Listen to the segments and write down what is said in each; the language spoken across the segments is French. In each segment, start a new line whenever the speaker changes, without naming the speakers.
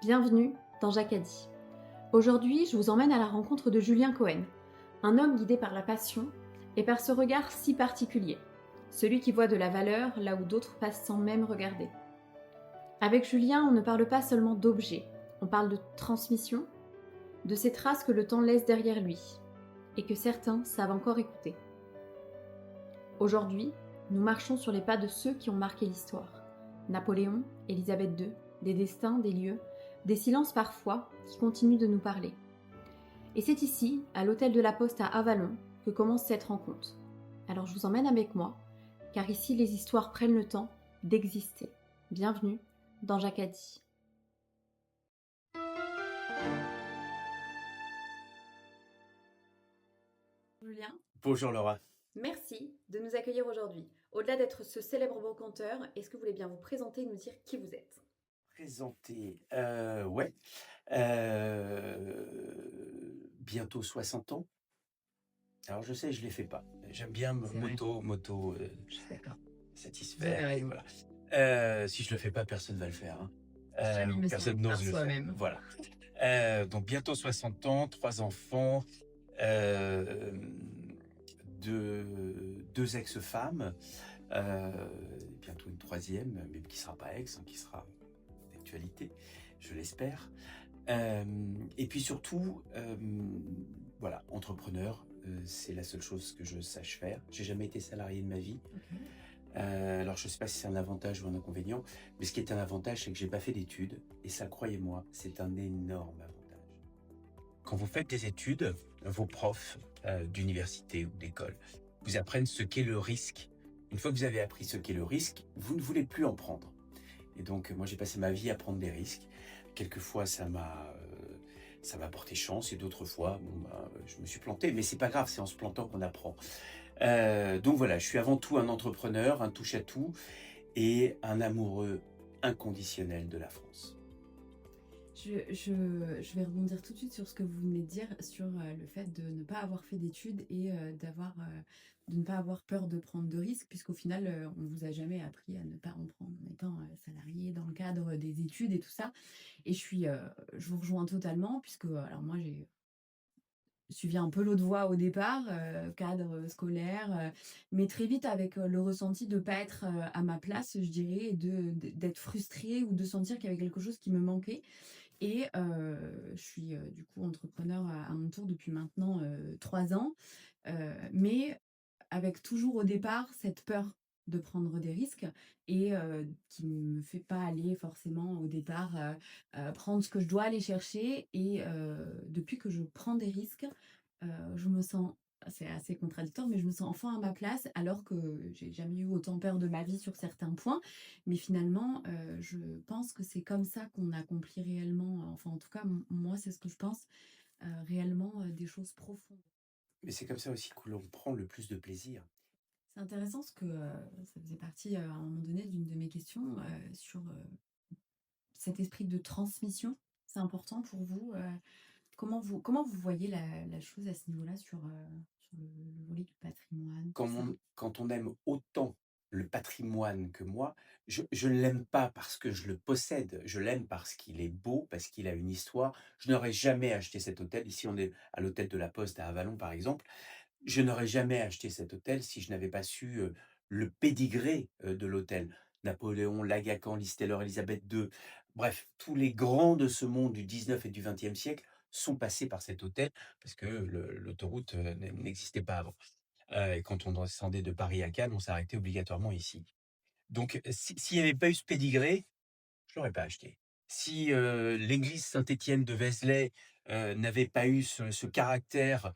Bienvenue dans Jacadi. Aujourd'hui, je vous emmène à la rencontre de Julien Cohen, un homme guidé par la passion et par ce regard si particulier, celui qui voit de la valeur là où d'autres passent sans même regarder. Avec Julien, on ne parle pas seulement d'objets, on parle de transmission, de ces traces que le temps laisse derrière lui et que certains savent encore écouter. Aujourd'hui, nous marchons sur les pas de ceux qui ont marqué l'histoire. Napoléon, Élisabeth II, des destins, des lieux, des silences parfois qui continuent de nous parler. Et c'est ici, à l'hôtel de la Poste à Avallon, que commence cette rencontre. Alors je vous emmène avec moi, car ici les histoires prennent le temps d'exister. Bienvenue dans Jacadi. Julien,
Bonjour Laura.
merci de nous accueillir aujourd'hui. Au-delà d'être ce célèbre brocanteur, est-ce que vous voulez bien vous présenter et nous dire qui vous êtes ?
Présenté, ouais, bientôt 60 ans. Alors je sais, je les fais pas. J'aime bien
C'est vrai.
Je
suis d'accord.
satisfaire
Vous avez
et
raison.
voilà. Si je le fais pas, personne va le faire, hein.
Jamais ne
Personne
par
n'ose le faire.
soi-même.
Voilà. Donc bientôt 60 ans, 3 enfants, hem, 2 ex-femmes, bientôt une troisième, mais qui sera pas ex, hein, qui sera d'actualité, je l'espère. Et puis surtout, voilà, entrepreneur, c'est la seule chose que je sache faire. J'ai jamais été salarié de ma vie.
Ok.
Alors je sais pas si c'est un avantage ou un inconvénient, mais ce qui est un avantage, c'est que j'ai pas fait d'études, et ça, croyez-moi, c'est un énorme avantage. Quand vous faites des études, vos profs d'université ou d'école vous apprennent ce qu'est le risque. Une fois que vous avez appris ce qu'est le risque, vous ne voulez plus en prendre. Et donc, moi, j'ai passé ma vie à prendre des risques. Quelquefois, ça m'a porté chance, et d'autres fois, je me suis planté. Mais c'est pas grave, c'est en se plantant qu'on apprend. Donc voilà, je suis avant tout un entrepreneur, un touche-à-tout et un amoureux inconditionnel de la France.
Je vais rebondir tout de suite sur ce que vous venez de dire, sur le fait de ne pas avoir fait d'études et de ne pas avoir peur de prendre de risques, puisqu'au final, on vous a jamais appris à ne pas en prendre en étant salarié dans le cadre des études et tout ça. Et je vous rejoins totalement, puisque alors moi j'ai suivi un peu l'autre voie au départ, cadre scolaire, mais très vite avec, le ressenti de pas être, à ma place, je dirais, et d'être frustrée ou de sentir qu'il y avait quelque chose qui me manquait. Et je suis, du coup entrepreneur à mon tour depuis maintenant, 3 ans, mais avec toujours au départ cette peur de prendre des risques et qui me fait pas aller forcément au départ, prendre ce que je dois aller chercher. Et depuis que je prends des risques, je me sens, c'est assez contradictoire, mais je me sens enfin à ma place, alors que j'ai jamais eu autant peur de ma vie sur certains points. Mais finalement, je pense que c'est comme ça qu'on accomplit réellement, enfin en tout cas moi c'est ce que je pense, réellement, des choses profondes.
Mais c'est comme ça aussi que l'on prend le plus de plaisir.
C'est intéressant parce que, ça faisait partie, à un moment donné d'une de mes questions, sur, cet esprit de transmission. C'est important pour vous? Comment vous voyez la chose à ce niveau-là sur le volet du patrimoine, tout ça?
Quand on aime autant le patrimoine que moi, je ne l'aime pas parce que je le possède, je l'aime parce qu'il est beau, parce qu'il a une histoire. Je n'aurais jamais acheté cet hôtel. Ici, on est à l'hôtel de la Poste à Avallon, par exemple. Je n'aurais jamais acheté cet hôtel si je n'avais pas su, le pédigré, de l'hôtel. Napoléon, Lagacan, Listeller, Élisabeth II, bref, tous les grands de ce monde du 19 et du 20e siècle sont passés par cet hôtel, parce que l'autoroute, n'existait pas avant. Et quand on descendait de Paris à Cannes, on s'arrêtait obligatoirement ici. Donc s'il n'y avait pas eu ce pédigré, je l'aurais pas acheté. Si, l'église Saint-Étienne de Vézelay, n'avait pas eu ce caractère,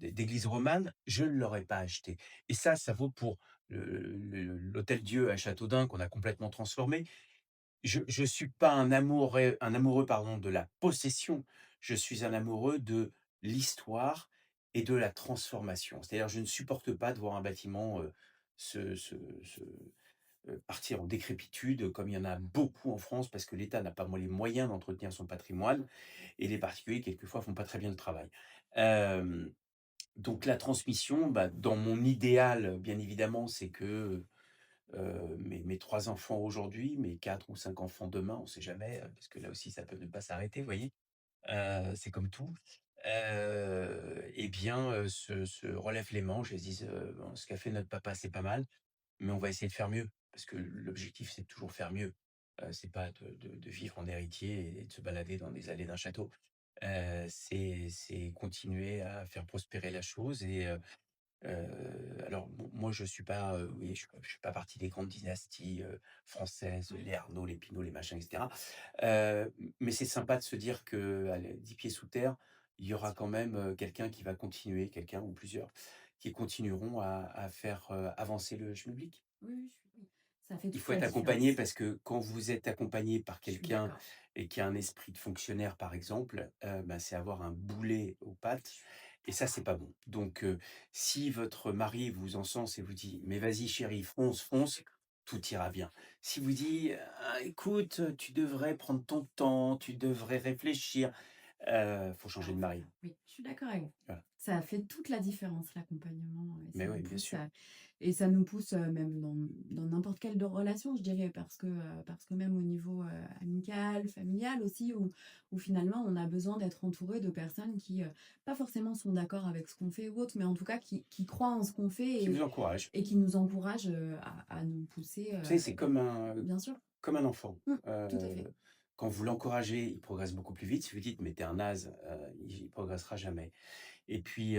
d'église romane, je ne l'aurais pas acheté. Et ça vaut pour l'Hôtel-Dieu à Châteaudun, qu'on a complètement transformé. Je suis pas un amoureux, pardon, de la possession. Je suis un amoureux de l'histoire et de la transformation. C'est-à-dire, je ne supporte pas de voir un bâtiment, se se se partir en décrépitude, comme il y en a beaucoup en France, parce que l'État n'a pas les moyens d'entretenir son patrimoine, et les particuliers, quelquefois, font pas très bien le travail. Hem, donc la transmission, dans mon idéal, bien évidemment, c'est que mes 3 enfants aujourd'hui, mes 4 ou 5 enfants demain, on ne sait jamais, parce que là aussi ça peut ne pas s'arrêter, vous voyez? C'est comme tout. Et bien, se relèvent les manches et se disent, «Bon, ce qu'a fait notre papa, c'est pas mal, mais on va essayer de faire mieux». Parce que l'objectif, c'est de toujours faire mieux. C'est pas de vivre en héritier et de se balader dans les allées d'un château. C'est continuer à faire prospérer la chose et alors moi je suis pas, oui, je suis pas partie des grandes dynasties, françaises, les Arnaud, les Pinault, les machins et cetera. Mais c'est sympa de se dire qu'à les 10 pieds sous terre, il y aura quand même, quelqu'un qui va continuer, quelqu'un ou plusieurs, qui continueront à faire, avancer le schmilblick.
Oui, oui, oui. Ça fait
Il
toute
faut
la
être accompagné
différence.
parce que quand vous êtes accompagné par
Je suis
quelqu'un
d'accord.
et qui a un esprit de fonctionnaire, par exemple, bah, c'est avoir un boulet aux
Je
pattes
suis
et ça, c'est pas bon. Donc, si votre mari vous encense et vous dit: «Mais vas-y chérie, fonce, fonce», tout ira bien. Si vous dit: «Ah écoute, tu devrais prendre ton temps, tu devrais réfléchir», faut changer de mari.
Oui, je suis d'accord avec vous.
Voilà.
Ça fait toute la différence l'accompagnement et
Mais oui, bien sûr.
ça nous pousse, même dans n'importe quelle de relation, je dirais, parce que même au niveau, amical, familial aussi, où finalement on a besoin d'être entouré de personnes qui, pas forcément sont d'accord avec ce qu'on fait ou autre, mais en tout cas qui croient en ce qu'on fait
Qui vous encourage.
et qui nous encouragent, à nous pousser,
Vous savez, c'est
bien sûr.
comme un enfant.
Mmh, tout à fait.
Heu, Quand vous l'encouragez, il progresse beaucoup plus vite. Si vous dites: «Mais tu es un naze», il progressera jamais. Et puis,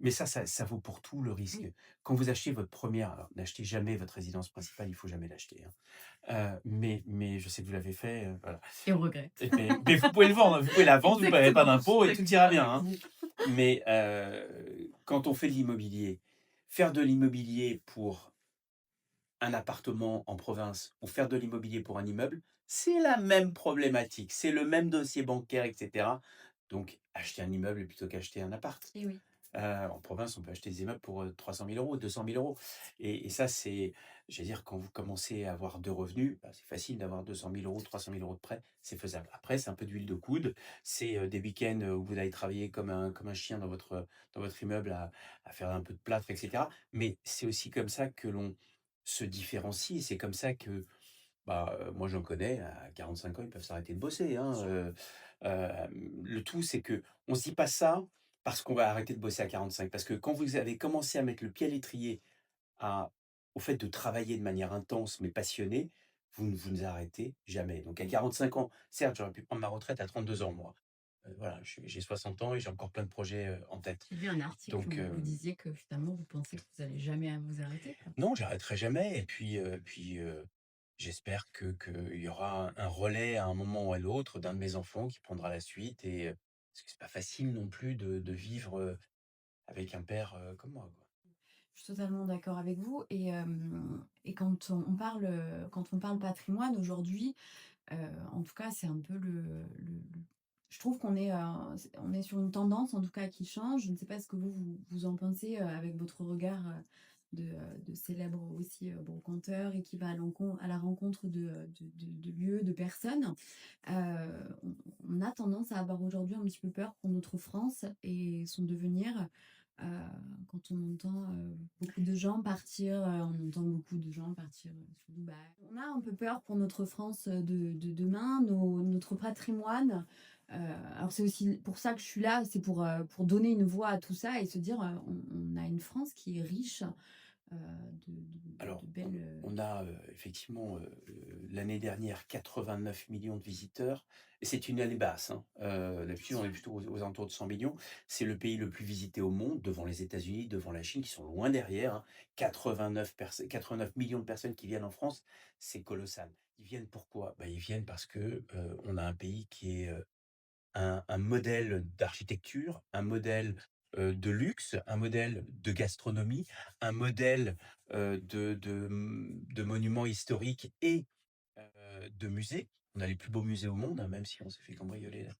mais ça vaut pour tout le risque.
Oui,
Quand vous achetez votre première, alors n'achetez jamais votre résidence principale, il faut jamais l'acheter, hein. Mais je sais que vous l'avez fait, voilà.
et on regrette.
Mais vous pouvez le vendre, vous pouvez la vendre, vous ne payez pas
Exactement, je suis
d'impôts et tout
d'accord
ira bien,
avec
hein.
vous.
Mais, quand on fait de l'immobilier, faire de l'immobilier pour un appartement en province ou faire de l'immobilier pour un immeuble, c'est la même problématique, c'est le même dossier bancaire et cetera. Donc acheter un immeuble plutôt qu'acheter un appart.
Et oui.
En province, on peut acheter des immeubles pour, 300 000 €, 200 000 € et ça, c'est j'allais dire quand vous commencez à avoir 2 revenus, bah, c'est facile d'avoir 200 000 €, 300 000 € de prêt, c'est faisable. Après, c'est un peu d'huile de coude, c'est, des week-ends, où vous allez travailler comme un chien dans votre immeuble à faire un peu de plâtre et cetera. Mais c'est aussi comme ça que l'on se différencie, c'est comme ça que bah, moi j'en connais à 45 ans, ils peuvent s'arrêter de bosser, hein, le tout c'est que on se dit pas ça parce qu'on va arrêter de bosser à 45. Parce que quand vous avez commencé à mettre le pied à l'étrier à au fait de travailler de manière intense mais passionnée, vous ne arrêtez jamais. Donc à 45 ans, certes, j'aurais pu prendre ma retraite à 32 ans moi. Voilà, j'ai 60 ans et j'ai encore plein de projets, en tête.
J'ai lu un article
Donc
où vous disiez que finalement vous pensez que vous allez jamais à vous arrêter, quoi.
non, j'arrêterai jamais et puis, j'espère qu'il y aura un relais à un moment ou à l'autre d'un de mes enfants qui prendra la suite et parce que c'est pas facile non plus de vivre, avec un père, comme moi, quoi.
Je suis totalement d'accord avec vous et quand on parle patrimoine aujourd'hui, en tout cas, c'est un peu le je trouve qu'on est, on est sur une tendance, en tout cas, qui change. Je ne sais pas ce que vous en pensez, avec votre regard, de célèbre aussi, brocanteur et qui va à la rencontre de lieux, de personnes. On a tendance à avoir aujourd'hui un petit peu peur pour notre France et son devenir. Heu, Quand on entend, beaucoup de gens partir, on entend beaucoup de gens partir, sur Dubaï. On a un peu peur pour notre France, de demain, notre patrimoine. Alors c'est aussi pour ça que je suis là, c'est pour donner une voix à tout ça et se dire, on a une France qui est riche, heu, de
Alors,
belles,
on a, effectivement, l'année dernière 89 millions de visiteurs et c'est une année basse, hein.
bien
D'habitude, on est
sûr.
plutôt aux alentours de 100 millions. C'est le pays le plus visité au monde, devant les États-Unis, devant la Chine qui sont loin derrière, hein. 89 millions de personnes qui viennent en France, c'est colossal. Ils viennent pourquoi? Bah, ils viennent parce que, on a un pays qui est, un modèle d'architecture, un modèle, de luxe, un modèle de gastronomie, un modèle, de monuments historiques et de musées. On a les plus beaux musées au monde, hein, même si on s'est fait cambrioler là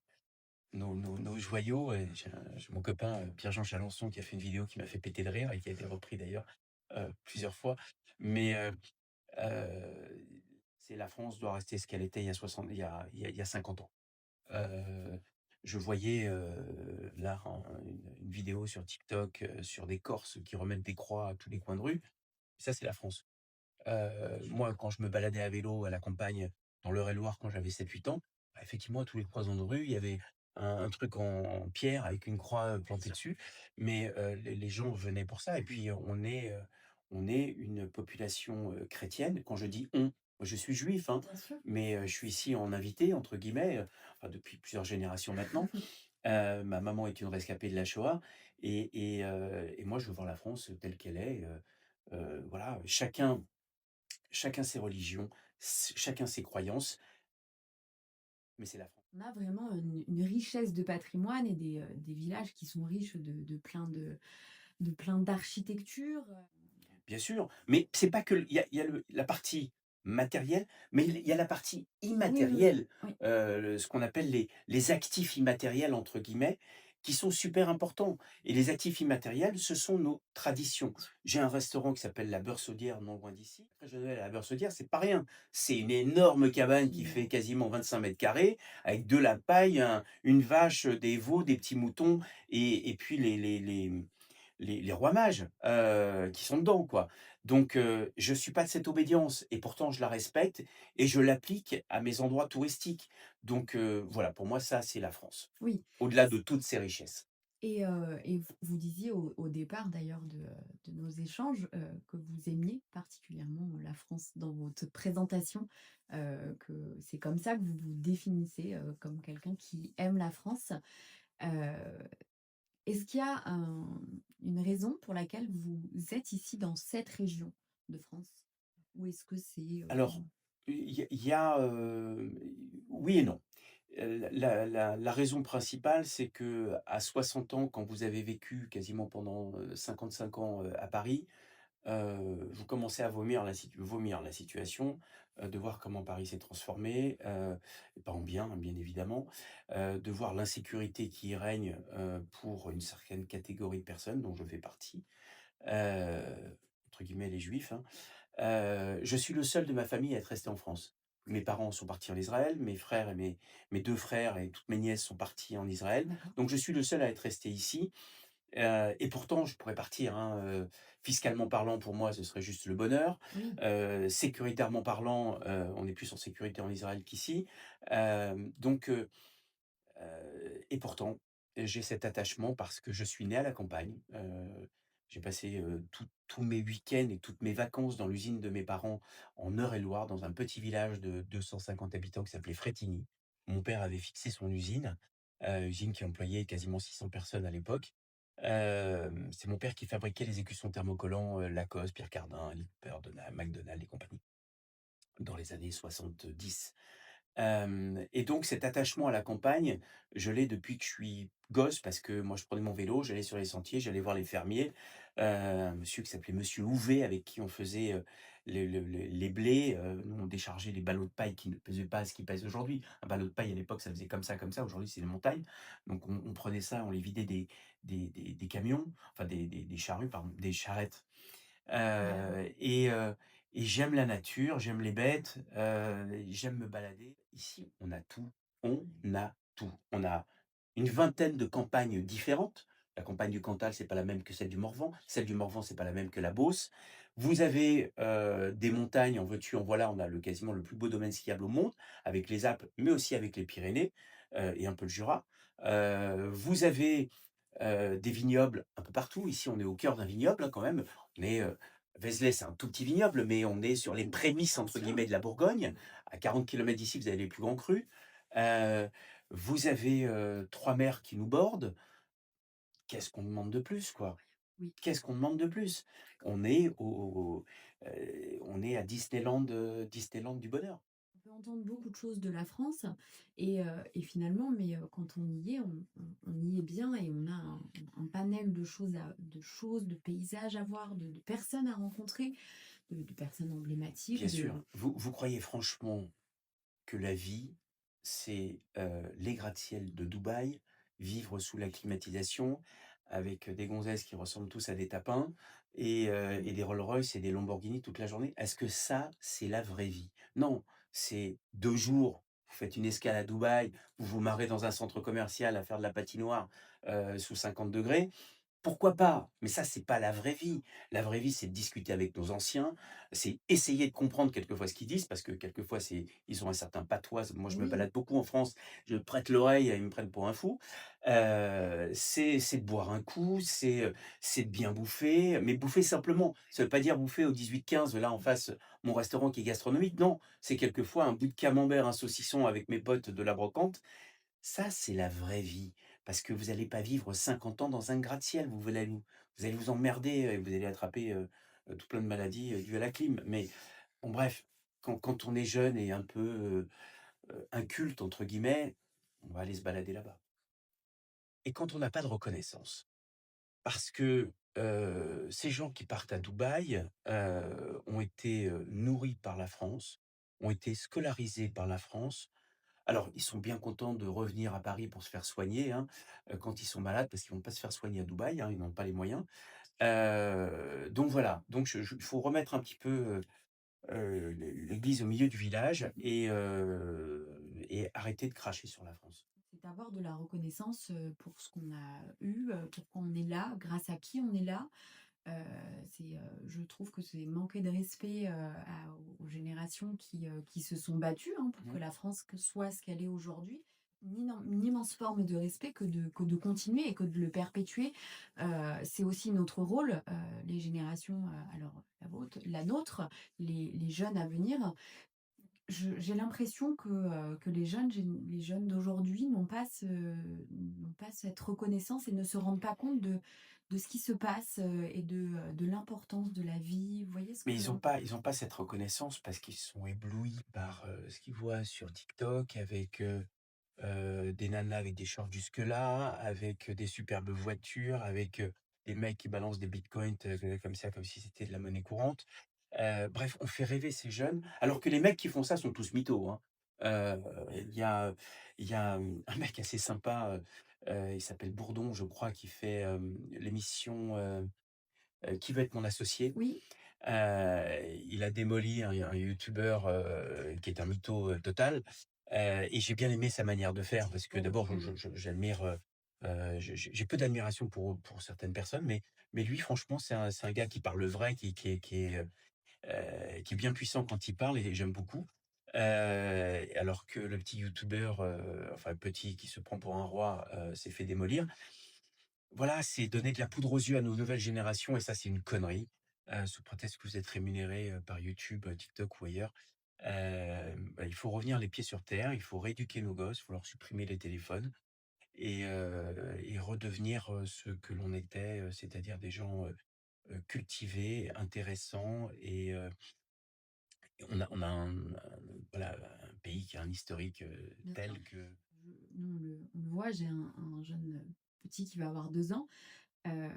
nos joyaux et j'ai mon copain, Pierre-Jean Chalençon qui a fait une vidéo qui m'a fait péter de rire et qui a été repris d'ailleurs, plusieurs fois. Mais, c'est la France doit rester ce qu'elle était il y a 60 il y a 50 ans. Heu, je voyais, là une vidéo sur TikTok, sur des Corses qui remettent des croix à tous les coins de rue. Ça, c'est la France. Moi, quand je me baladais à vélo à la campagne, dans l'Eure-et-Loir, quand j'avais 7, 8 ans, bah, effectivement, à tous les croisons de rue, il y avait un truc en pierre avec une croix, plantée dessus. Mais, les gens venaient pour ça et puis on est une population, chrétienne. Quand je dis «on», moi je suis juif, hein,
Bien sûr.
mais, je suis ici en «invité» entre guillemets, enfin depuis plusieurs générations maintenant. Ma maman est une rescapée de la Shoah et moi je veux voir la France telle qu'elle est, voilà, chacun ses religions, chacun ses croyances, mais c'est la France.
On a vraiment une richesse de patrimoine et des villages qui sont riches de plein d'architecture.
Bien sûr, mais c'est pas que il y a la partie matérielle, mais il y a la partie
Oui, oui, oui,
immatérielle,
oui.
ce qu'on appelle les «actifs immatériels» entre guillemets, qui sont super importants et les actifs immatériels, ce sont nos traditions. J'ai un restaurant qui s'appelle La Beurre-Saudière, non loin d'ici. Après je vais à La Beurre-Saudière, c'est pas rien. C'est une énorme cabane qui fait
Génial.
quasiment 25 m² avec de la paille, une vache, des veaux, des petits moutons et puis les rois mages, qui sont dedans, quoi. Donc je suis pas de cette obédience et pourtant je la respecte et je l'applique à mes endroits touristiques. Donc voilà, pour moi, ça, c'est la France,
Oui.
au-delà de toutes ses richesses.
Et vous disiez au départ d'ailleurs de nos échanges, que vous aimiez particulièrement la France dans votre présentation, que c'est comme ça que vous vous définissez, comme quelqu'un qui aime la France. Heu, Est-ce qu'il y a une raison pour laquelle vous êtes ici dans cette région de France? Ou est-ce que c'est,
Alors, il y a, oui et non. La raison principale, c'est que à 60 ans, quand vous avez vécu quasiment pendant, 55 ans, à Paris, vous commencez à vomir la situation, de voir comment Paris s'est transformé, et pas en bien, hein, bien évidemment, de voir l'insécurité qui y règne, pour une certaine catégorie de personnes dont je fais partie, entre guillemets «les juifs», hein. Je suis le seul de ma famille à être resté en France. Mes parents sont partis en Israël, mes frères et mes 2 frères et toutes mes nièces sont partis en Israël,
d'accord.
donc je suis le seul à être resté ici. Et pourtant, je pourrais partir, hein, fiscalement parlant, pour moi, ce serait juste le bonheur.
Oui,
Sécuritairement parlant, on est plus en sécurité en Israël qu'ici. Donc et pourtant, j'ai cet attachement parce que je suis né à la campagne. J'ai passé, tous mes week-ends et toutes mes vacances dans l'usine de mes parents en Eure-et-Loir, dans un petit village de 250 habitants qui s'appelait Frétigny. Mon père avait fixé son usine, usine qui employait quasiment 600 personnes à l'époque. C'est mon père qui fabriquait les écussons thermocollants, Lacoste, Pierre Cardin, Lippert, McDonald's et compagnie, dans les années 70. Et donc cet attachement à la campagne, je l'ai depuis que je suis gosse parce que moi je prenais mon vélo, j'allais sur les sentiers, j'allais voir les fermiers. Un monsieur qui s'appelait monsieur Houvet avec qui on faisait, les blés, nous on déchargeait les ballots de paille qui ne pesaient pas ce qu'ils pèsent aujourd'hui. Un ballot de paille à l'époque ça faisait comme ça, aujourd'hui c'est des montagnes. Donc on prenait ça, on les vidait des camions, enfin des charrues pardon, des charrettes.
d'accord.
Et j'aime la nature, j'aime les bêtes, j'aime me balader. Ici, on a tout, on a tout. On a une vingtaine de campagnes différentes. La campagne du Cantal, c'est pas la même que celle du Morvan. Celle du Morvan, c'est pas la même que la Beauce. Vous avez, des montagnes, en veux-tu, en voilà. On a quasiment le plus beau domaine skiable au monde, avec les Alpes, mais aussi avec les Pyrénées, et un peu le Jura. Vous avez, des vignobles un peu partout. Ici, on est au cœur d'un vignoble, hein, quand même. On est, Vézelay, c'est un tout petit vignoble, mais on est sur les «prémices»
Bien
entre
sûr.
guillemets de la Bourgogne. À 40 kilomètres d'ici, vous avez les plus grands crus. Heu, vous avez, 3 mers qui nous bordent. Qu'est-ce qu'on demande de plus, quoi?
Oui.
Qu'est-ce qu'on demande de plus? On est on est à Disneyland, Disneyland du bonheur.
On peut entendre beaucoup de choses de la France et finalement, mais quand on y est, on y est bien et on a un panel de paysages à voir, de personnes à rencontrer, de personnes emblématiques,
Bien sûr.
de
Vous croyez franchement que la vie, c'est, les gratte-ciel de Dubaï, vivre sous la climatisation, avec, des gonzesses qui ressemblent tous à des tapins et des Rolls-Royce et des Lamborghini toute la journée? Est-ce que ça, c'est la vraie vie? Non, c'est 2 jours, vous faites une escale à Dubaï, vous vous marrez dans un centre commercial à faire de la patinoire, sous 50°. Pourquoi pas? Mais ça, c'est pas la vraie vie. La vraie vie, c'est de discuter avec nos anciens, c'est essayer de comprendre quelquefois ce qu'ils disent, parce que quelquefois, ils ont un certain patois. Moi, je me
Oui,
balade beaucoup en France, je prête l'oreille, ils me prennent pour un fou. C'est de boire un coup, c'est de bien bouffer, mais bouffer simplement. Ça veut pas dire bouffer au 18-15, là, en face, mon restaurant qui est gastronomique. Non, c'est quelquefois un bout de camembert, un saucisson avec mes potes de la brocante. Ça, c'est la vraie vie, parce que vous allez pas vivre 50 ans dans un gratte-ciel. Vous allez vous emmerder, et vous allez attraper, tout plein de maladies, dues à la clim. Mais bon, bref, quand on est jeune et un peu, «inculte» entre guillemets, on va aller se balader là-bas. Et quand on n'a pas de reconnaissance, parce que, ces gens qui partent à Dubaï, ont été, nourris par la France, ont été scolarisés par la France. Alors, ils sont bien contents de revenir à Paris pour se faire soigner, hein, quand ils sont malades, parce qu'ils vont pas se faire soigner à Dubaï, hein, ils n'ont pas les moyens. Donc voilà, donc il faut remettre un petit peu, l'église au milieu du village et arrêter de cracher sur la France.
c'est d'avoir de la reconnaissance, pour ce qu'on a eu, pourquoi on est là, grâce à qui on est là. Heu, je trouve que c'est manquer de respect, aux générations qui se sont battues, hein, pour que
Mmh.
la France soit ce qu'elle est aujourd'hui. Une immense forme de respect que de continuer et que de le perpétuer. C'est aussi notre rôle, les générations, alors la nôtre, les jeunes à venir. J'ai l'impression que les jeunes d'aujourd'hui n'ont pas cette reconnaissance et ne se rendent pas compte de ce qui se passe, et de l'importance de la vie. Vous voyez ce
Mais
que
ils ont pas cette reconnaissance parce qu'ils sont éblouis par, ce qu'ils voient sur TikTok avec, des nanas avec des shorts jusque-là, avec, des superbes voitures, avec, des mecs qui balancent des bitcoins, comme ça, comme si c'était de la monnaie courante. Bref, on fait rêver ces jeunes, alors que les mecs qui font ça sont tous mythos, hein. Heu, il y a, un mec assez sympa, il s'appelle Bourdon, je crois, qui fait, l'émission, Qui veut être mon associé?
oui,
Il a démoli un youtubeur, qui est un mytho, total, et j'ai bien aimé sa manière de faire parce que d'abord j'admire, j'ai peu d'admiration pour certaines personnes, mais lui franchement c'est un gars qui parle vrai, qui est bien puissant quand il parle et j'aime beaucoup. Alors que le petit youtubeur, enfin petit qui se prend pour un roi, s'est fait démolir. Voilà, c'est donner de la poudre aux yeux à nos nouvelles générations et ça, c'est une connerie, sous prétexte que vous êtes rémunérés, par YouTube, TikTok ou ailleurs. Bah, il faut revenir les pieds sur terre, il faut rééduquer nos gosses, il faut leur supprimer les téléphones et redevenir, ce que l'on était, c'est-à-dire des gens, cultivés, intéressants et on a voilà, un pays qui a un historique,
bien sûr.
tel que
Nous, on le voit, j'ai un jeune, petit qui va avoir 2 ans. Heu,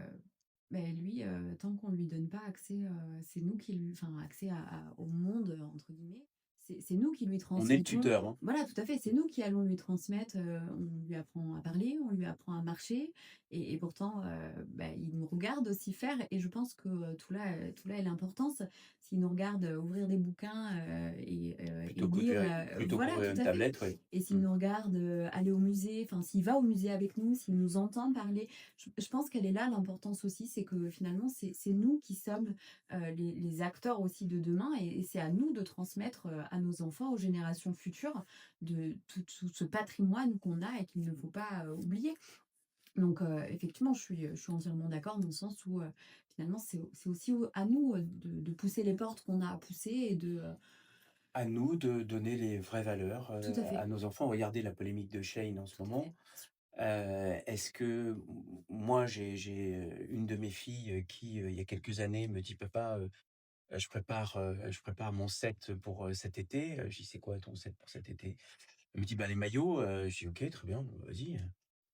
beh, lui, tant qu'on lui donne pas accès, c'est nous qui lui enfin, accès «au monde», entre guillemets, c'est nous qui lui
on est le
transmettons
tuteur, hein.
voilà, tout à fait, c'est nous qui allons lui transmettre, on lui apprend à parler, on lui apprend à marcher et pourtant, bah, il nous regarde aussi faire et je pense que, tout là est l'importance. S'il nous regarde, ouvrir des bouquins, et lire,
Plutôt
voilà,
qu'ouvrir
tout
une
à fait
tablette, oui.
et s'il
Mmh.
nous regarde, aller au musée, enfin, s'il va au musée avec nous, s'il nous entend parler, je pense qu'elle est là l'importance aussi, c'est que finalement c'est nous qui sommes, les acteurs aussi de demain et c'est à nous de transmettre, à nos enfants, aux générations futures, de tout ce patrimoine qu'on a et qu'il ne faut pas, oublier. Donc effectivement, je suis entièrement d'accord dans le sens où, finalement c'est aussi à nous, de pousser les portes qu'on a à pousser et
À nous de donner les vraies valeurs,
tout à
à
fait.
nos enfants. Regardez la polémique de Shein en ce
Tout à
moment.
fait.
Est-ce que moi une de mes filles, qui, il y a quelques années me dit: «Papa, je prépare mon set pour, cet été». Je dis: «C'est quoi ton set pour cet été?» Elle me dit: «Bah, les maillots», je dis: «OK, très bien, vas-y».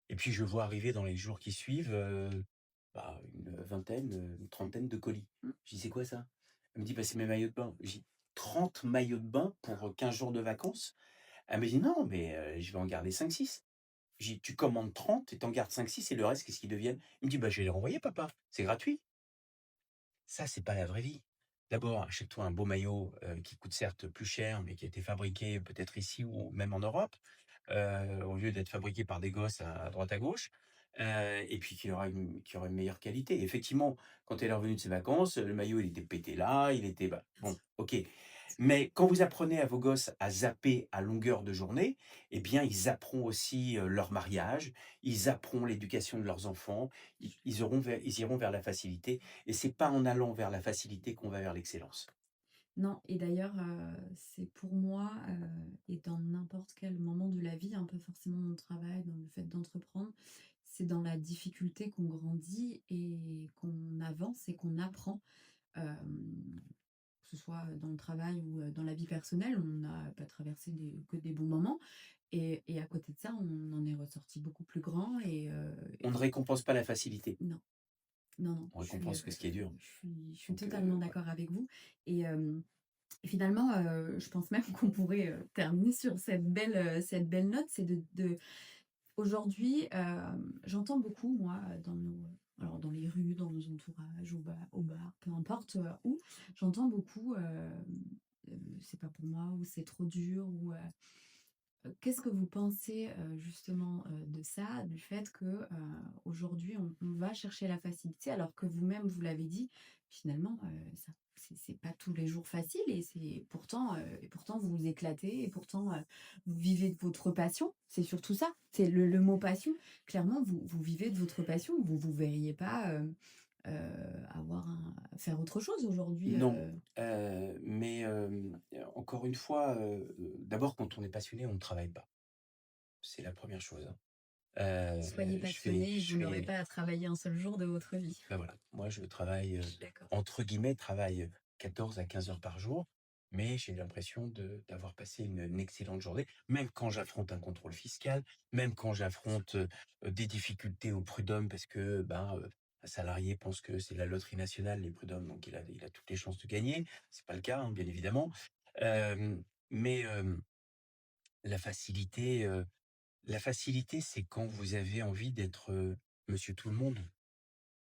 Et puis je vois arriver dans les jours qui suivent, bah, une vingtaine, une trentaine de colis.
Mmh.
Je dis: «C'est quoi ça?» Elle me dit: «Bah, c'est mes maillots de bain». Je dis: «30 maillots de bain pour, 15 jours de vacances?» Elle me dit: «Non, mais, je vais en garder 5-6». J'ai dit: «Tu commandes 30 et tu en gardes 5-6 et le reste, qu'est-ce qu'ils deviennent?» Il me dit: «Bah, je vais les renvoyer papa, c'est gratuit». Ça, c'est pas la vraie vie. D'abord, achète-toi un beau maillot, qui coûte certes plus cher, mais qui a été fabriqué peut-être ici ou même en Europe, au lieu d'être fabriqué par des gosses à droite à gauche. et puis qui aura une meilleure qualité. Effectivement, quand elle est revenue de ses vacances, le maillot, il était pété là, il était bah,
Bien
bon,
sûr.
OK. Mais quand vous apprenez à vos gosses à zapper à longueur de journée, eh bien, ils zapperont aussi, leur mariage, ils zapperont l'éducation de leurs enfants, ils iront vers la facilité et c'est pas en allant vers la facilité qu'on va vers l'excellence.
Non et d'ailleurs, c'est pour moi, et dans n'importe quel moment de la vie, hein, pas forcément dans le travail, dans le fait d'entreprendre, c'est dans la difficulté qu'on grandit et qu'on avance et qu'on apprend. Que ce soit dans le travail ou, dans la vie personnelle, on n'a pas traversé que des bons moments et à côté de ça, on en est ressorti beaucoup plus grand
On ne récompense pas la facilité,
non, non, non,
on récompense que ce qui est dur.
je suis
Donc
totalement
voilà.
d'accord avec vous et finalement, je pense même qu'on pourrait, terminer sur cette belle note. C'est de aujourd'hui, j'entends beaucoup moi, dans nos alors dans les rues, dans nos entourages, au bar, peu importe, où, j'entends beaucoup, «C'est pas pour moi» ou «C'est trop dur» ou qu'est-ce que vous pensez, justement, de ça? Du fait que, aujourd'hui on va chercher la facilité alors que vous-même vous l'avez dit, finalement, ça c'est pas tous les jours facile et pourtant vous vous éclatez et pourtant, vous vivez de votre passion. C'est surtout ça, c'est le mot passion. Clairement vous vivez de votre passion, vous vous verriez pas, avoir un faire autre chose aujourd'hui,
Non, mais encore une fois, d'abord quand on est passionné, on ne travaille pas. C'est la première chose, hein.
Soyez passionné et
Je
vous n'aurez
fais
pas à travailler un seul jour de votre vie.
bah, voilà, moi je travaille,
Je suis d'accord.
entre guillemets, «travaille», 14 à 15 heures par jour, mais j'ai l'impression d'avoir passé une excellente journée. Même quand j'affronte un contrôle fiscal, même quand j'affronte, des difficultés au prud'homme parce que, ben, un salarié pense que c'est la loterie nationale, les prud'hommes, donc il a toutes les chances de gagner. C'est pas le cas, hein, bien évidemment. Mais la facilité, la facilité, c'est quand vous avez envie d'être, monsieur tout le monde.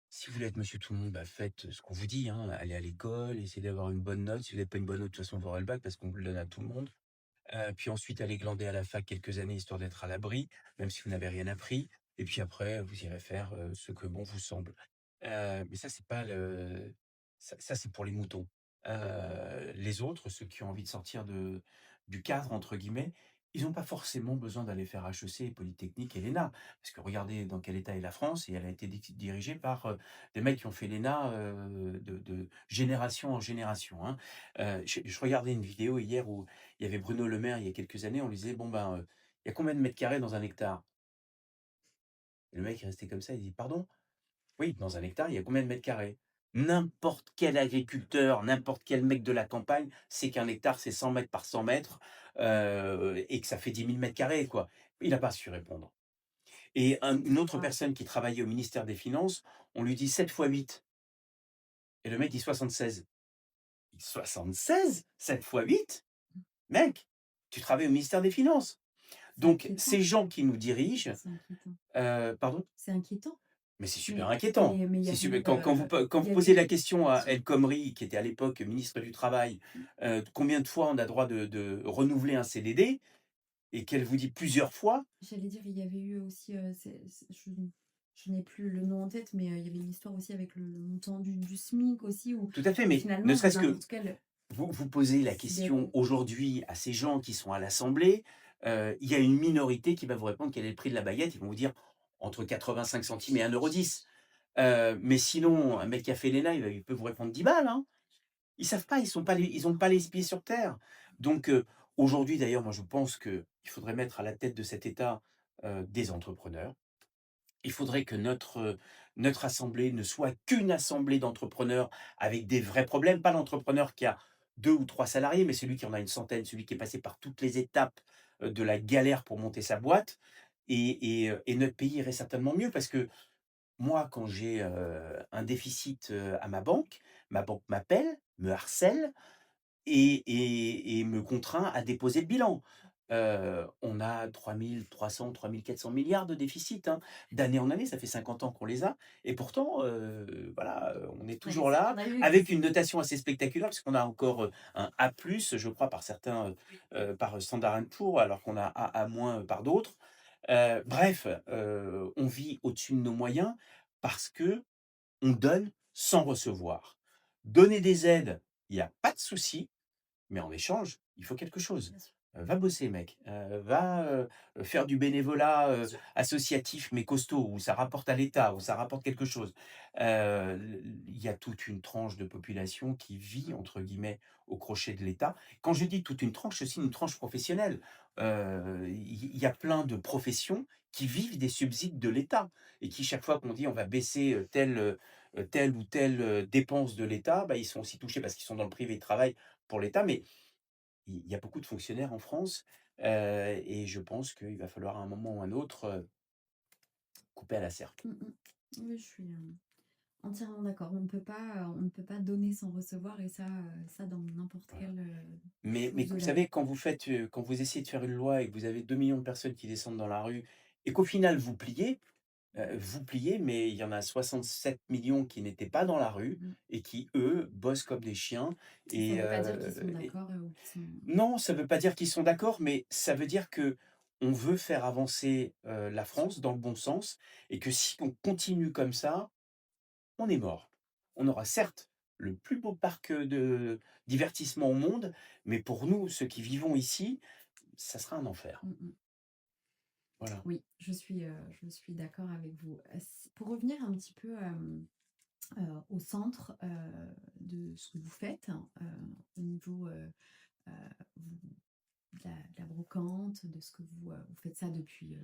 Si vous voulez être monsieur tout le monde, bah, faites ce qu'on vous dit, hein, allez à l'école, essayez d'avoir une bonne note. Si vous n'avez pas une bonne note, de toute façon, vous aurez le bac parce qu'on le donne à tout le monde. Puis ensuite, allez glander à la fac quelques années histoire d'être à l'abri, même si vous n'avez rien appris. Et puis après, vous irez faire, ce que bon vous semble. Mais ça, c'est pas le ça, c'est pour les moutons. Les autres, ceux qui ont envie de sortir du «cadre» entre guillemets, ils n'ont pas forcément besoin d'aller faire HEC et Polytechnique et l'ENA. Parce que regardez dans quel état est la France et elle a été dirigée par, des mecs qui ont fait l'ENA, de génération en génération, hein. Je regardais une vidéo hier où il y avait Bruno Le Maire il y a quelques années, on lui disait: «Bon ben, il y a combien de mètres carrés dans un hectare?» Et le mec est resté comme ça, il dit: «Pardon?» «Oui, dans un hectare, il y a combien de mètres carrés?» N'importe quel agriculteur, n'importe quel mec de la campagne sait qu'un hectare, c'est 100 mètres par 100 mètres, et que ça fait 10 000 mètres carrés, quoi. Il n'a pas su répondre. Et une autre
Waouh!
personne qui travaillait au ministère des Finances, on lui dit 7 fois 8 et le mec dit 76. Il dit: «76? 7 fois 8? Mec, tu travailles au ministère des Finances!»
C'est
Donc
inquiétant,
ces gens qui nous dirigent,
c'est inquiétant.
pardon?
C'est inquiétant,
Mais c'est super
mais
inquiétant.
mais il y
C'est
avait,
super quand
il
vous
y
posez
avait
la question
bien
à
sûr.
El Khomri, qui était à l'époque ministre du Travail, combien de fois on a droit de renouveler un CDD? Et qu'elle vous dit plusieurs fois.
J'allais dire, il y avait eu aussi, je n'ai plus le nom en tête, mais, il y avait une histoire aussi avec le montant du SMIC aussi
Tout à fait,
où
mais ne
finalement
serait-ce que
n'importe quel
vous posez la question
sidérant.
aujourd'hui à ces gens qui sont à l'Assemblée, il y a une minorité qui va vous répondre quel est le prix de la baguette. Ils vont vous dire entre 85 centimes et 1,10 €. Mais sinon, un mec qui a fait l'ENA, il peut vous répondre 10 balles, hein. Ils savent pas, ils ont pas les pieds sur terre. Donc, aujourd'hui d'ailleurs, moi je pense qu'il faudrait mettre à la tête de cet État, des entrepreneurs. Il faudrait que notre assemblée ne soit qu'une assemblée d'entrepreneurs avec des vrais problèmes. Pas l'entrepreneur qui a 2 ou 3 salariés, mais celui qui en a une centaine, celui qui est passé par toutes les étapes, de la galère pour monter sa boîte et notre pays irait certainement mieux parce que moi, quand j'ai, un déficit, à ma banque m'appelle, me harcèle et me contraint à déposer le bilan. On a 3 400 milliards de déficit, hein. D'année en année, ça fait 50 ans qu'on les a et pourtant, voilà, on est toujours là
On a eu
avec une notation assez spectaculaire parce qu'on a encore, un A+, je crois par certains, par Standard& Poor's alors qu'on a AA- par d'autres. Bref, on vit au-dessus de nos moyens parce que on donne sans recevoir. Donner des aides, il y a pas de souci, mais en échange, il faut quelque chose.
Bien sûr.
Va bosser mec, va, faire du bénévolat,
Bien sûr.
associatif mais costaud, où ça rapporte à l'État, où ça rapporte quelque chose. Il y a toute une tranche de population qui «vit» entre guillemets au crochet de l'État. Quand je dis toute une tranche, c'est aussi une tranche professionnelle. Il y a plein de professions qui vivent des subsides de l'État et qui chaque fois qu'on dit: «On va baisser, telle ou telle, dépense de l'État», bah, ils sont aussi touchés parce qu'ils sont dans le privé, ils travaillent pour l'État, mais il y a beaucoup de fonctionnaires en France, et je pense qu'il va falloir à un moment ou un autre, couper à la serpe.
Mmh mh. Oui, je suis, entièrement d'accord. On ne peut pas donner sans recevoir et ça dans n'importe
Voilà.
quelle,
Mais
chose de
vous
la vie.
savez, quand vous essayez de faire une loi et que vous avez 2 millions de personnes qui descendent dans la rue et qu'au final vous pliez, mais il y en a 67 millions qui n'étaient pas dans la rue
Mmh.
et qui, eux, bossent comme des chiens
Et ça
et
veut pas dire qu'ils sont
et
d'accord, ou qu'ils sont
non, ça ne veut pas dire qu'ils sont d'accord, mais ça veut dire que on veut faire avancer, la France dans le bon sens et que si on continue comme ça, on est mort. On aura certes le plus beau parc, de divertissement au monde, mais pour nous, ceux qui vivons ici, ça sera un enfer.
mmh mh.
Voilà.
Oui, je suis d'accord avec vous. S Pour revenir un petit peu, au centre, de ce que vous faites, au niveau, heu, vous de la brocante, de ce que vous faites ça depuis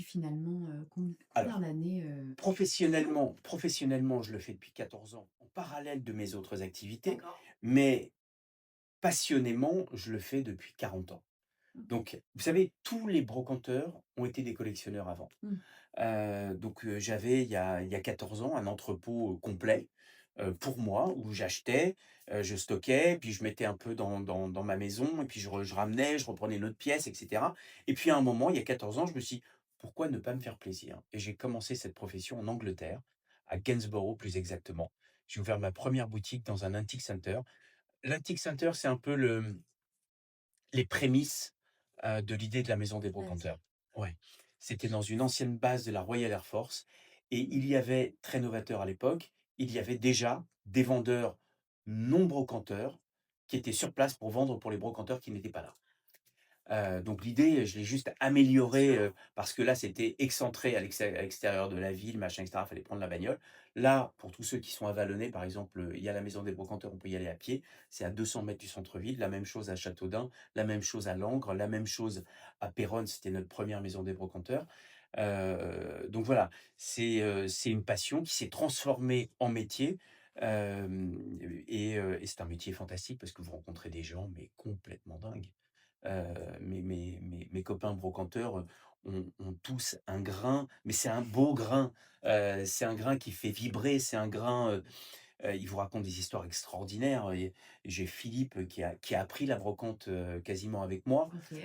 finalement, combien
Alors,
d'années,
professionnellement, je le fais depuis 14 ans, en parallèle de mes autres activités,
D'accord.
mais passionnément, je le fais depuis 40 ans.
OK.
Donc, vous savez, tous les brocanteurs ont été des collectionneurs avant.
Mmh.
Donc, j'avais il y a 14 ans un entrepôt, complet, pour moi où j'achetais, je stockais, puis je mettais un peu dans ma maison et puis je ramenais, je reprenais une autre pièce et cetera et puis à un moment, il y a 14 ans, je me suis dit: «Pourquoi ne pas me faire plaisir?» Et j'ai commencé cette profession en Angleterre, à Gainsborough plus exactement. J'ai ouvert ma première boutique dans un antique center. L'antique center, c'est un peu les prémices, de l'idée de la maison des
Vas-y.
brocanteurs. Ouais. C'était dans une ancienne base de la Royal Air Force et il y avait, très novateur à l'époque, il y avait déjà des vendeurs non brocanteurs qui étaient sur place pour vendre pour les brocanteurs qui n'étaient pas là. Donc l'idée, je l'ai juste
Bien
améliorée,
sûr.
parce que là, c'était excentré à l'extérieur de la ville, machin et cetera, fallait prendre la bagnole. Là, pour tous ceux qui sont à Vallonné, par exemple, il y a la maison des brocanteurs, on peut y aller à pied. C'est à 200 mètres du centre-ville. La même chose à Châteaudun, la même chose à Langres, la même chose à Péronne, c'était notre première maison des brocanteurs. Donc voilà, c'est une passion qui s'est transformée en métier, et c'est un métier fantastique parce que vous rencontrez des gens, mais complètement dingues. Mes copains brocanteurs, ont tous un grain, mais c'est un beau grain. C'est un grain qui fait vibrer, c'est un grain, ils vous racontent des histoires extraordinaires et j'ai Philippe qui a appris la brocante, quasiment avec moi,
OK.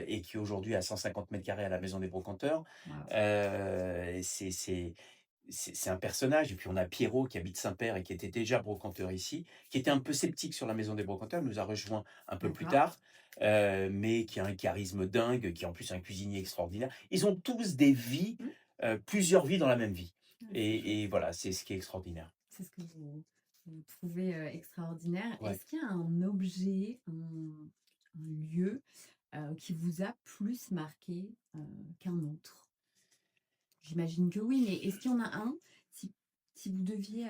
et qui aujourd'hui a 150 carrés à la maison des brocanteurs.
Waouh.
Et c'est un personnage et puis on a Pierrot qui habite Saint-Père et qui était déjà brocanteur ici, qui était un peu sceptique sur la maison des brocanteurs, il nous a rejoint un peu plus
D'accord.
tard, mais qui a un charisme dingue, qui est en plus un cuisinier extraordinaire. Ils ont tous des vies,
Mmh.
plusieurs vies dans la même vie
Ah, c'est chouette.
et voilà, c'est ce qui est extraordinaire.
C'est ce que vous trouvez, extraordinaire.
Ouais.
Est-ce qu'il y a un objet, un lieu, qui vous a plus marqué, qu'un autre? J'imagine que oui, mais est-ce qu'il y en a un, si vous deviez,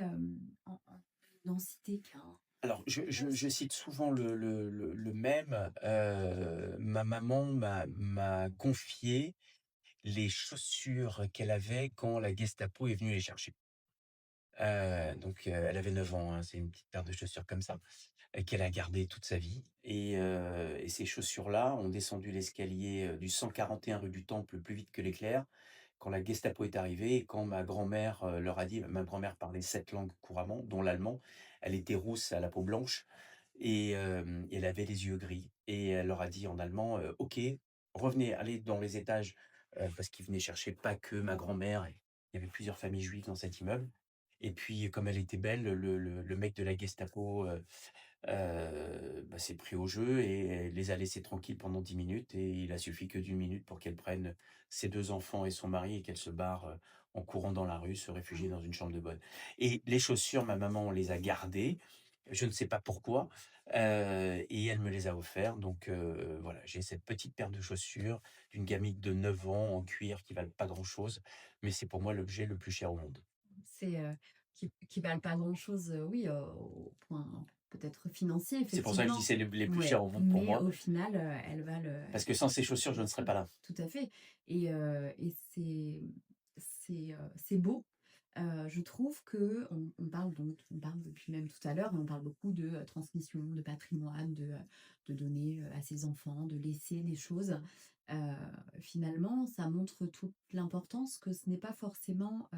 n'en citer qu'un?
Alors je cite souvent le même, ma maman m'a confié les chaussures qu'elle avait quand la Gestapo est venue les chercher. Donc, elle avait 9 ans, hein, c'est une petite paire de chaussures comme ça, qu'elle a gardée toute sa vie et ces chaussures-là ont descendu l'escalier, du 141 rue du Temple plus vite que l'éclair, quand la Gestapo est arrivée et quand ma grand-mère, leur a dit ma grand-mère parlait 7 langues couramment, dont l'allemand. Elle était rousse à la peau blanche et elle avait les yeux gris et elle leur a dit en allemand, «OK, revenez, allez dans les étages», parce qu'ils venaient chercher pas que ma grand-mère et il y avait plusieurs familles juives dans cet immeuble et puis comme elle était belle, le mec de la Gestapo, Bah, s'est pris au jeu et elle les a laissés tranquilles pendant 10 minutes et il a suffi que d'1 minute pour qu'elle prenne ses 2 enfants et son mari et qu'elle se barre, en courant dans la rue, se réfugier dans une chambre de bonne. Et les chaussures, ma maman les a gardées, je ne sais pas pourquoi, et elle me les a offerts donc voilà, j'ai cette petite paire de chaussures d'une gamine de 9 ans en cuir qui valent pas grand-chose, mais c'est pour moi l'objet le plus cher au monde.
C'est, qui valent pas grand-chose, oui, au point peut-être financier
C'est pour ça que je dis
effectivement.
c'est les plus
Ouais,
chers au monde pour
mais
moi,
au final, elles valent,
parce que sans ces chaussures, je ne serais pas là.
tout à fait et c'est beau. Je trouve qu'on parle donc on parle depuis même tout à l'heure, on parle beaucoup de, transmission, de patrimoine, de donner, à ses enfants, de laisser des choses. Heu, Finalement, ça montre toute l'importance que ce n'est pas forcément,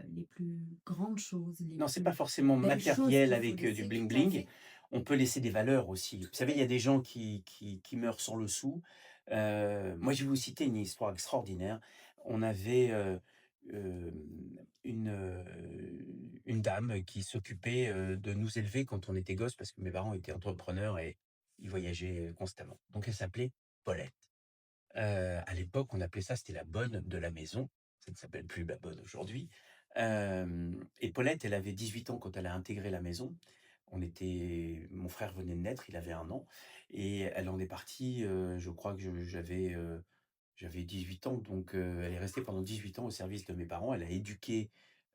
les plus grandes choses, les
Non, c'est pas
plus
forcément
belles choses
matériel
qu'il faut
avec, du
laisser, tout
bling
à
bling.
fait,
On peut laisser des valeurs aussi. Vous
tout
savez,
à
il y a
fait.
des gens qui meurent sans le sou. Moi, je vais vous citer une histoire extraordinaire. On avait, une, une dame qui s'occupait, de nous élever quand on était gosses parce que mes parents étaient entrepreneurs et ils voyageaient, constamment. Donc elle s'appelait Paulette. À l'époque, on appelait ça c'était la bonne de la maison. Ça ne s'appelle plus la bonne aujourd'hui. Et Paulette, elle avait 18 ans quand elle a intégré la maison. Mon frère venait de naître, il avait 1 an et elle en est partie, je crois que j'avais 18 ans donc elle est restée pendant 18 ans au service de mes parents. Elle a éduqué,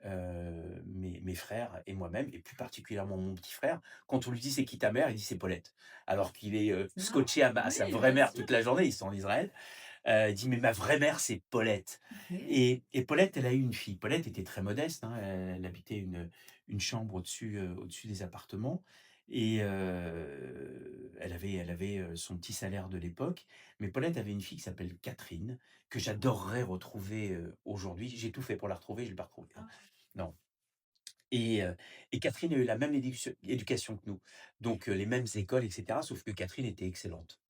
mes frères et moi-même et plus particulièrement mon petit frère. Quand on lui dit: «C'est qui ta mère?» il dit: «C'est Paulette». Alors qu'il est,
C'est marrant.
scotché à sa
Oui,
vraie
bien
mère
sûr.
toute la journée, ils sont en Israël. Il dit: «Mais ma vraie mère, c'est Paulette»
OK.
et Paulette, elle a eu une fille. Paulette était très modeste, hein, elle habitait une chambre au-dessus des appartements et elle avait, son petit salaire de l'époque. Mais Paulette avait une fille qui s'appelle Catherine, que j'adorerais retrouver, aujourd'hui. J'ai tout fait pour la retrouver, je l'ai pas retrouvée, hein.
Ah,
Non et Catherine a eu la même éducation que nous, donc les mêmes écoles et cetera, sauf que Catherine était excellente.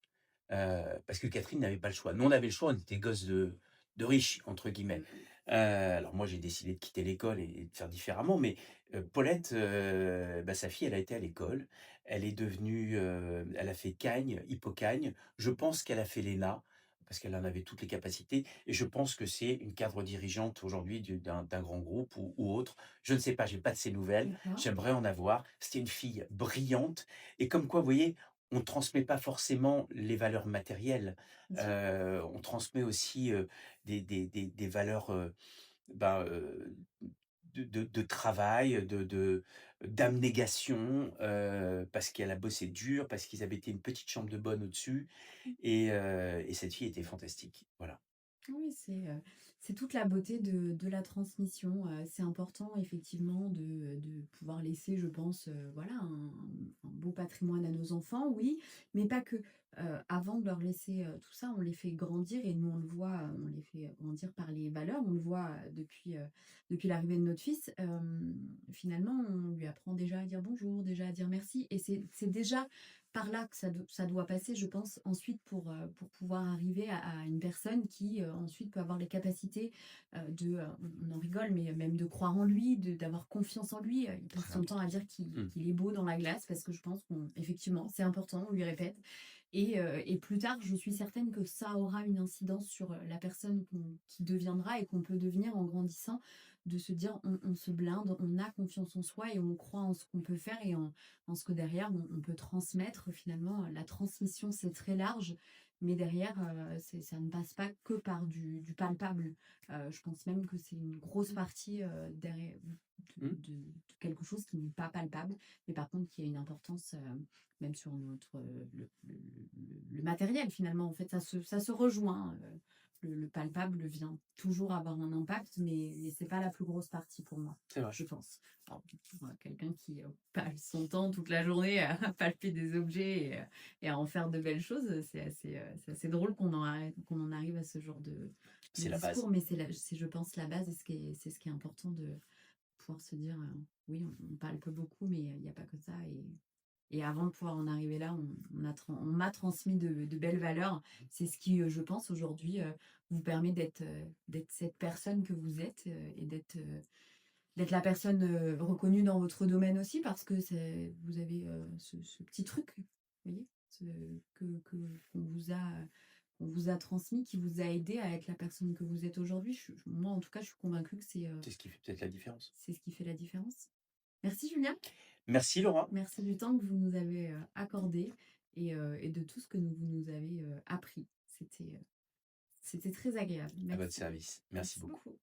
Parce que Catherine n'avait pas le choix. Nous, on avait le choix, on était «gosses de riches» entre guillemets. Alors moi, j'ai décidé de quitter l'école et de faire différemment, mais Paulette, bah, sa fille, elle a été à l'école. Elle est devenue, elle a fait Cagne, Hippocagne. Je pense qu'elle a fait l'ENA, parce qu'elle en avait toutes les capacités et je pense que c'est une cadre dirigeante aujourd'hui d'un grand groupe ou autre. Je ne sais pas, j'ai pas de ses nouvelles.
d'accord.
J'aimerais en avoir. C'était une fille brillante et comme quoi, vous voyez, on transmet pas forcément les valeurs matérielles,
Bien sûr.
on transmet aussi, des valeurs, ben, de travail, d'abnégation, parce qu'elle a bossé dur, parce qu'ils habitaient une petite chambre de bonne au-dessus et cette fille était fantastique. Voilà.
Oui, c'est toute la beauté de la transmission. C'est important effectivement de pouvoir laisser, je pense, voilà, un beau patrimoine à nos enfants, oui, mais pas que. Avant de leur laisser, tout ça, on les fait grandir et nous, on le voit, on les fait grandir par les valeurs. On le voit, depuis l'arrivée de notre fils. Finalement, on lui apprend déjà à dire bonjour, déjà à dire merci et c'est déjà par là que ça doit passer, je pense, ensuite pour pouvoir arriver à une personne qui, ensuite peut avoir les capacités, on en rigole, mais même de croire en lui, d'avoir confiance en lui. Il passe
Très
son temps à
important.
dire qu'il
Mmh.
qu'il est beau dans la glace parce que je pense qu'effectivement, c'est important, on lui répète et plus tard, je suis certaine que ça aura une incidence sur, la personne qui deviendra et qu'on peut devenir en grandissant, de se dire: «On se blinde, on a confiance en soi et on croit en ce qu'on peut faire et en ce que derrière on peut transmettre finalement. La transmission, c'est très large, mais derrière, ça ne passe pas que par du palpable. Je pense même que c'est une grosse partie, derrière
Mmh.
de quelque chose qui n'est pas palpable, mais par contre qui a une importance, même sur notre, le matériel finalement. En fait, ça se rejoint, le palpable vient toujours avoir un impact, mais c'est pas la plus grosse partie pour moi,
C'est vrai.
je pense. Alors, quelqu'un qui, passe son temps toute la journée à palper des objets et à en faire de belles choses, c'est assez drôle qu'on en arrive à ce genre de
C'est la base.
discours, mais c'est je pense la base et c'est ce qui est important de pouvoir se dire, oui, on palpe beaucoup, mais il y a pas que ça et avant de pouvoir en arriver là, on m'a transmis de belles valeurs. C'est ce qui, je pense aujourd'hui, vous permet d'être cette personne que vous êtes, et d'être la personne, reconnue dans votre domaine aussi parce que vous avez, ce petit truc, vous voyez? Ce qu'on vous a transmis, qui vous a aidé à être la personne que vous êtes aujourd'hui. Moi, en tout cas, je suis convaincue que
C'est ce qui fait peut-être la différence.
c'est ce qui fait la différence. Merci Julien,
Merci Laura.
merci du temps que vous nous avez, accordé et de tout ce que vous nous avez, appris. C'était très agréable.
À votre
Merci.
service. Merci
Merci
beaucoup.
beaucoup.